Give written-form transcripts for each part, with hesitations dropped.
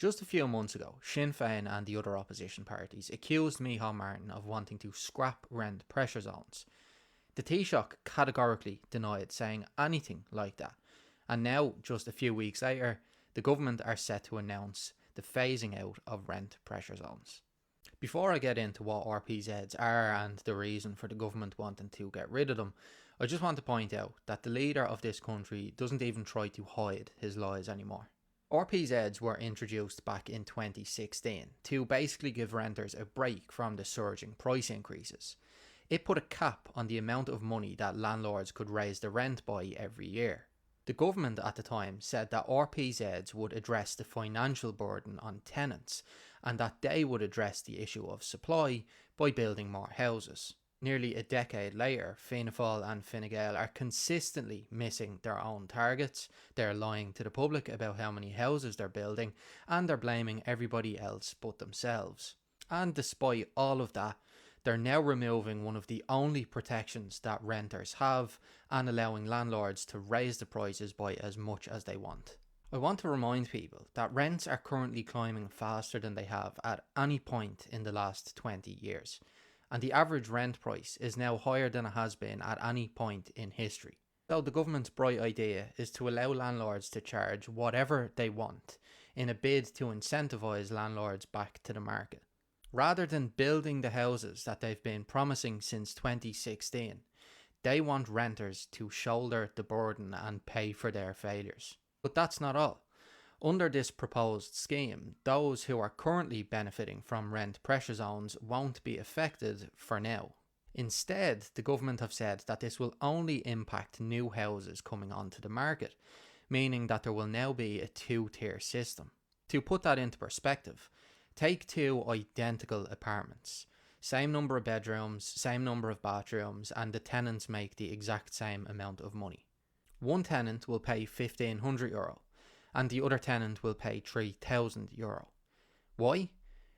Just a few months ago, Sinn Féin and the other opposition parties accused Micheál Martin of wanting to scrap rent pressure zones. The Taoiseach categorically denied saying anything like that, and now, just a few weeks later, the government are set to announce the phasing out of rent pressure zones. Before I get into what RPZs are and the reason for the government wanting to get rid of them, I just want to point out that the leader of this country doesn't even try to hide his lies anymore. RPZs were introduced back in 2016 to basically give renters a break from the surging price increases. It put a cap on the amount of money that landlords could raise the rent by every year. The government at the time said that RPZs would address the financial burden on tenants and that they would address the issue of supply by building more houses. Nearly a decade later, Fianna Fáil and Fine Gael are consistently missing their own targets, they're lying to the public about how many houses they're building, and they're blaming everybody else but themselves. And despite all of that, they're now removing one of the only protections that renters have and allowing landlords to raise the prices by as much as they want. I want to remind people that rents are currently climbing faster than they have at any point in the last 20 years, and the average rent price is now higher than it has been at any point in history. So the government's bright idea is to allow landlords to charge whatever they want in a bid to incentivise landlords back to the market. Rather than building the houses that they've been promising since 2016, they want renters to shoulder the burden and pay for their failures. But that's not all. Under this proposed scheme, those who are currently benefiting from rent pressure zones won't be affected for now. Instead, the government have said that this will only impact new houses coming onto the market, meaning that there will now be a two-tier system. To put that into perspective, take two identical apartments, same number of bedrooms, same number of bathrooms, and the tenants make the exact same amount of money. One tenant will pay €1,500 and the other tenant will pay €3,000. Why?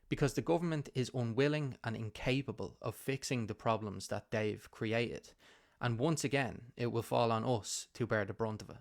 Because the government is unwilling and incapable of fixing the problems that they've created, and once again it will fall on us to bear the brunt of it.